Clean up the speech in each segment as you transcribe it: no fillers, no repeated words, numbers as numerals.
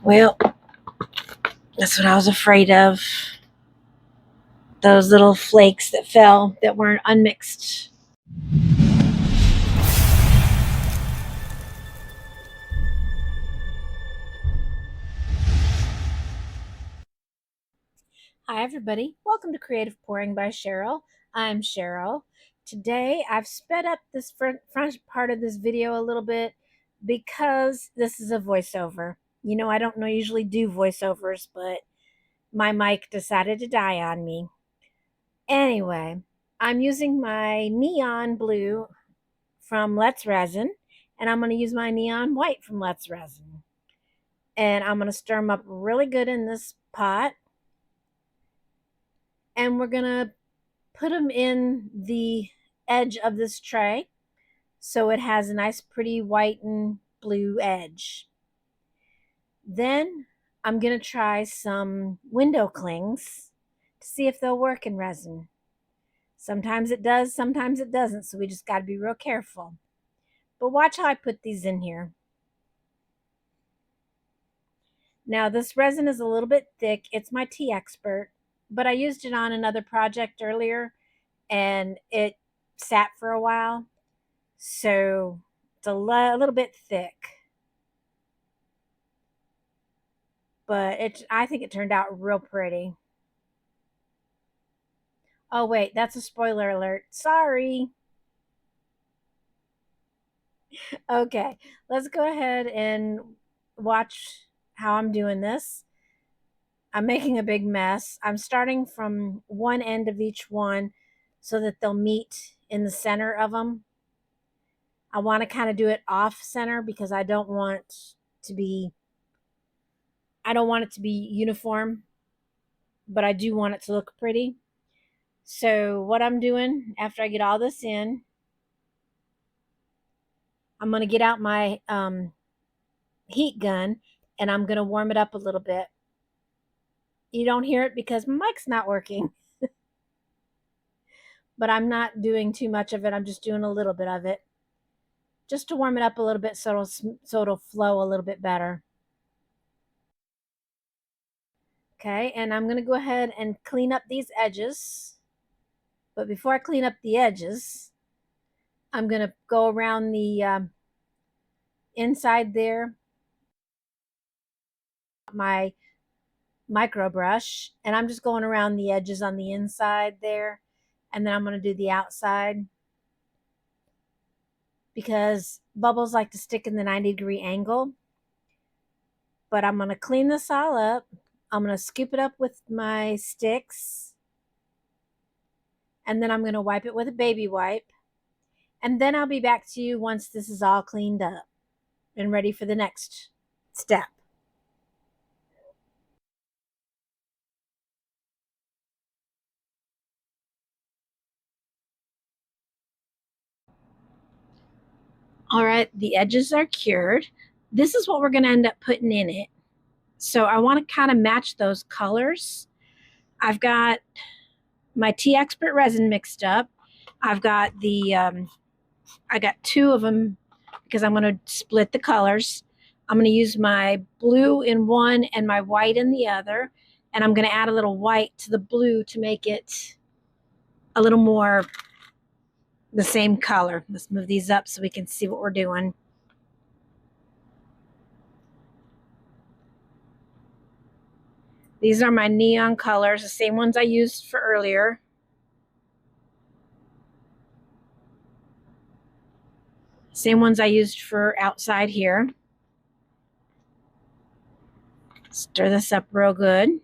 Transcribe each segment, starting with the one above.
Well, that's what I was afraid of. Those little flakes that fell that weren't unmixed. Hi, everybody. Welcome to Creative Pouring by Cheryl. I'm Cheryl. Today, I've sped up this front part of this video a little bit because this is a voiceover. You know, I don't usually do voiceovers, but my mic decided to die on me. Anyway, I'm using my neon blue from Let's Resin, and I'm going to use my neon white from Let's Resin. And I'm going to stir them up really good in this pot. And we're going to put them in the edge of this tray so it has a nice pretty white and blue edge. Then I'm going to try some window clings to see if they'll work in resin. Sometimes it does, sometimes it doesn't, so we just got to be real careful. But watch how I put these in here. Now this resin is a little bit thick. It's my tea expert, but I used it on another project earlier and it sat for a while. So it's a little bit thick. But I think it turned out real pretty. Oh wait, that's a spoiler alert. Sorry. Okay, let's go ahead and watch how I'm doing this. I'm making a big mess. I'm starting from one end of each one so that they'll meet in the center of them. I want to kind of do it off center because I don't want it to be uniform, but I do want it to look pretty. So what I'm doing after I get all this in, I'm going to get out my heat gun and I'm going to warm it up a little bit. You don't hear it because my mic's not working, but I'm not doing too much of it. I'm just doing a little bit of it just to warm it up a little bit so it'll flow a little bit better. Okay, and I'm going to go ahead and clean up these edges. But before I clean up the edges, I'm going to go around the inside there, my micro brush, and I'm just going around the edges on the inside there, and then I'm going to do the outside because bubbles like to stick in the 90-degree angle. But I'm going to clean this all up. I'm going to scoop it up with my sticks, and then I'm going to wipe it with a baby wipe, and then I'll be back to you once this is all cleaned up and ready for the next step. All right, the edges are cured. This is what we're going to end up putting in it. So I want to kind of match those colors. I've got my Tea Expert resin mixed up. I've got I got two of them because I'm going to split the colors. I'm going to use my blue in one and my white in the other. And I'm going to add a little white to the blue to make it a little more the same color. Let's move these up so we can see what we're doing. These are my neon colors, the same ones I used for earlier. Same ones I used for outside here. Stir this up real good.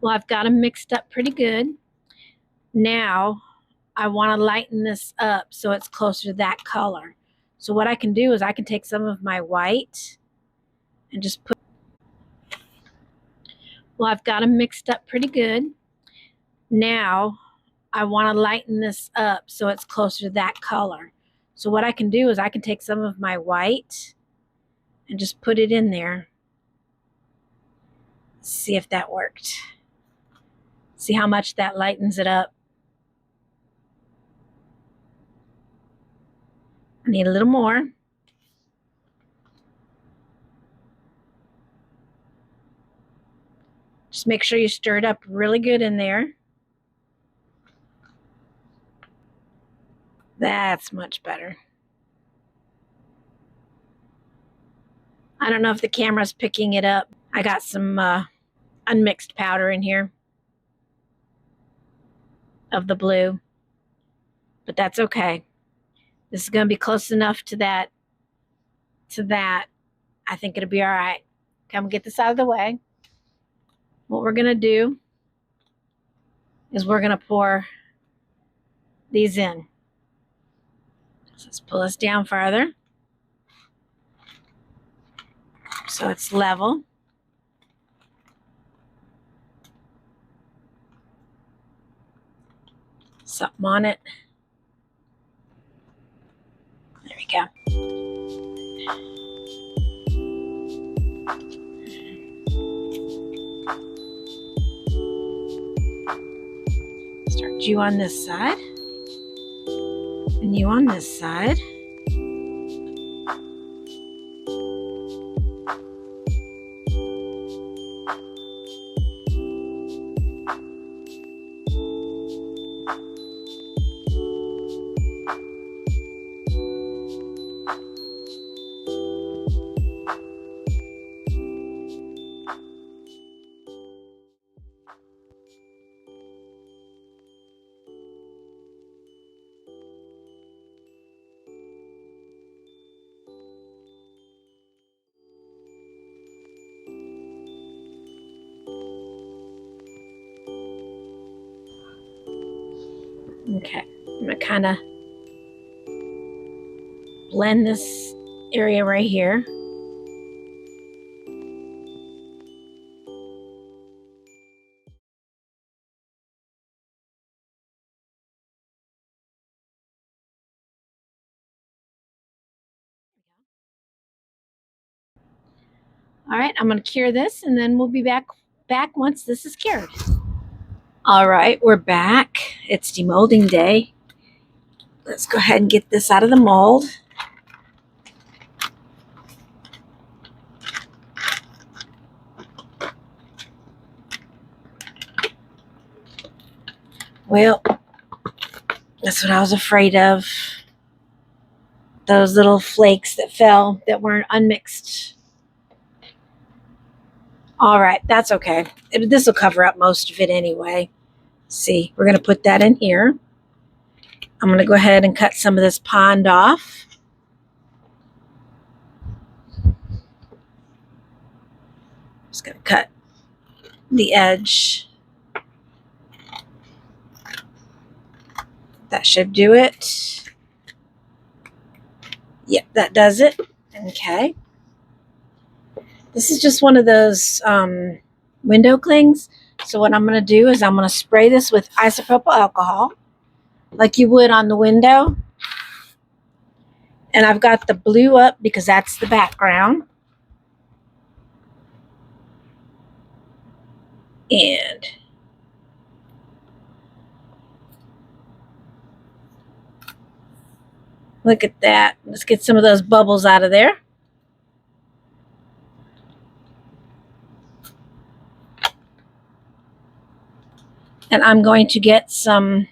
Well, I've got them mixed up pretty good. Now I want to lighten this up so it's closer to that color. So what I can do is I can take some of my white and just put. Well, I've got them mixed up pretty good. Now I want to lighten this up so it's closer to that color. So what I can do is I can take some of my white and just put it in there. See if that worked. See how much that lightens it up. I need a little more. Just make sure you stir it up really good in there. That's much better. I don't know if the camera's picking it up. I got some unmixed powder in here of the blue, but that's okay. This is going to be close enough to that. I think it'll be all right. Come get this out of the way. What we're going to do is we're going to pour these in. So let's pull this down farther so it's level. Something on it. There we go. Start you on this side and you on this side. Okay, I'm going to kind of blend this area right here. All right, I'm going to cure this and then we'll be back once this is cured. All right, we're back. It's demolding day. Let's go ahead and get this out of the mold. Well, that's what I was afraid of. Those little flakes that fell that weren't unmixed. All right, that's okay. This will cover up most of it anyway. See, we're going to put that in here. I'm going to go ahead and cut some of this pond off. Just going to cut the edge. That should do it. Yep, that does it. Okay. This is just one of those window clings. So what I'm going to do is I'm going to spray this with isopropyl alcohol like you would on the window. And I've got the blue up because that's the background. And look at that. Let's get some of those bubbles out of there. And I'm going to get some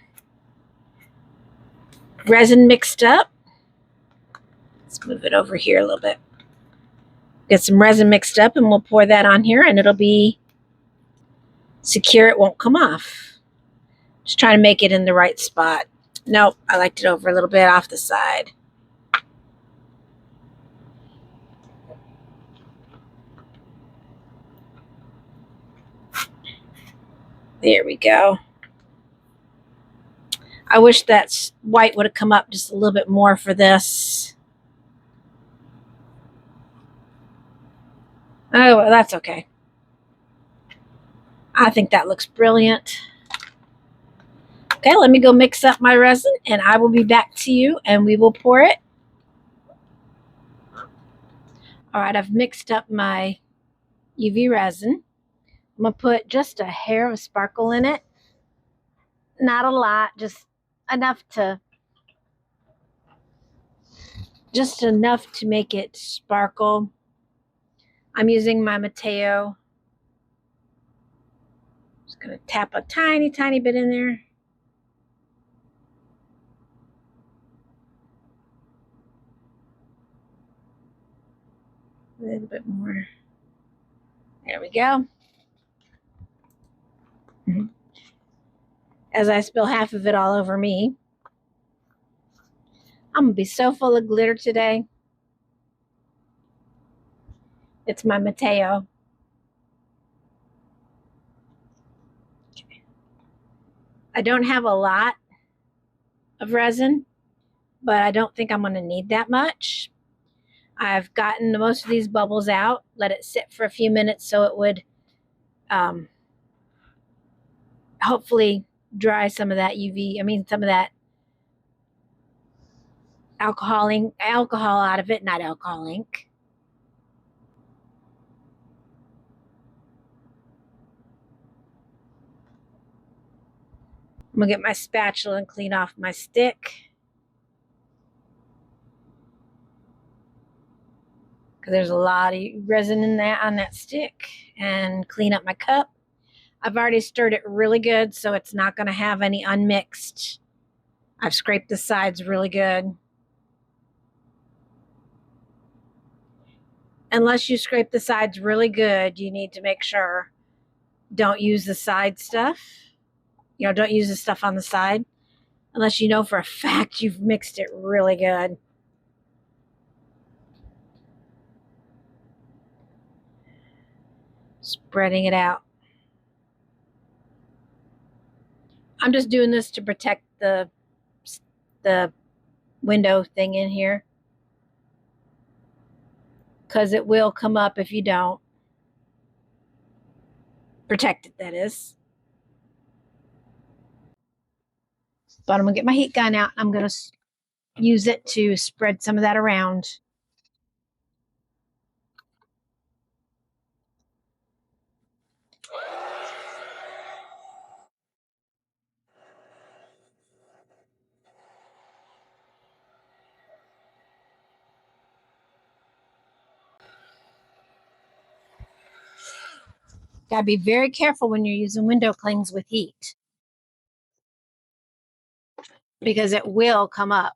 resin mixed up. Let's move it over here a little bit. Get some resin mixed up and we'll pour that on here and it'll be secure. It won't come off. Just trying to make it in the right spot. Nope, I liked it over a little bit off the side. There we go. I wish that white would have come up just a little bit more for this. Oh, well, that's okay. I think that looks brilliant. Okay, let me go mix up my resin and I will be back to you and we will pour it. All right, I've mixed up my UV resin. I'm gonna put just a hair of sparkle in it. Not a lot, just enough to make it sparkle. I'm using my Matteo. Just gonna tap a tiny, tiny bit in there. A little bit more. There we go. As I spill half of it all over me. I'm gonna be so full of glitter today. It's my Matteo. I don't have a lot of resin, but I don't think I'm gonna need that much. I've gotten most of these bubbles out, let it sit for a few minutes so it would hopefully dry some of that some of that alcohol out of it, not alcohol ink. I'm gonna get my spatula and clean off my stick because there's a lot of resin in that on that stick, and clean up my cup. I've already stirred it really good, so it's not going to have any unmixed. I've scraped the sides really good. Unless you scrape the sides really good, you need to make sure don't use the side stuff. Don't use the stuff on the side unless you know for a fact you've mixed it really good. Spreading it out. I'm just doing this to protect the window thing in here because it will come up if you don't protect it, that is. But I'm gonna get my heat gun out. I'm gonna use it to spread some of that around. Gotta be very careful when you're using window clings with heat because it will come up.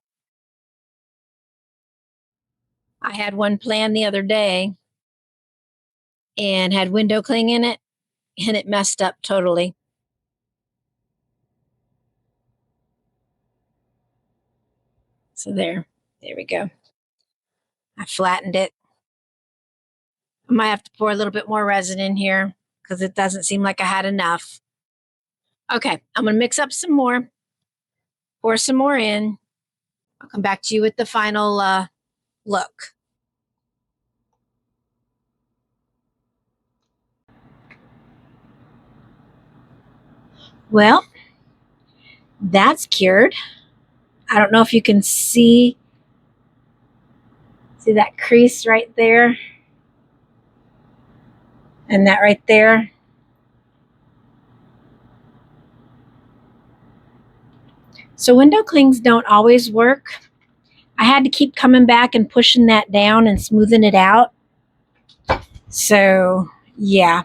I had one plan the other day and had window cling in it, and it messed up totally. So there we go. I flattened it. I might have to pour a little bit more resin in here because it doesn't seem like I had enough. Okay, I'm gonna mix up some more, pour some more in. I'll come back to you with the final look. Well, that's cured. I don't know if you can see that crease right there and that right there. So window clings don't always work. I had to keep coming back and pushing that down and smoothing it out. So yeah,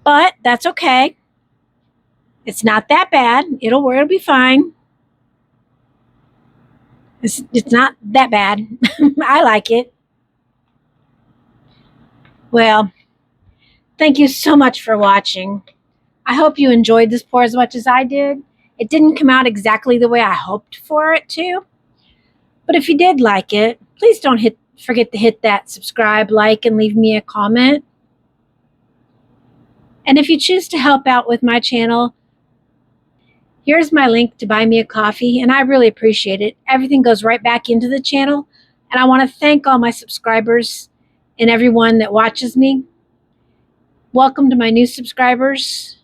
but that's okay. It's not that bad. It'll be fine. It's not that bad. I like it. Well, thank you so much for watching. I hope you enjoyed this pour as much as I did. It didn't come out exactly the way I hoped for it to. But if you did like it, please don't forget to hit that subscribe, like, and leave me a comment. And if you choose to help out with my channel, here's my link to buy me a coffee, and I really appreciate it. Everything goes right back into the channel, and I want to thank all my subscribers and everyone that watches me. Welcome to my new subscribers,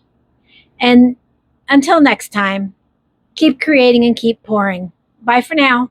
and until next time. Keep creating and keep pouring. Bye for now.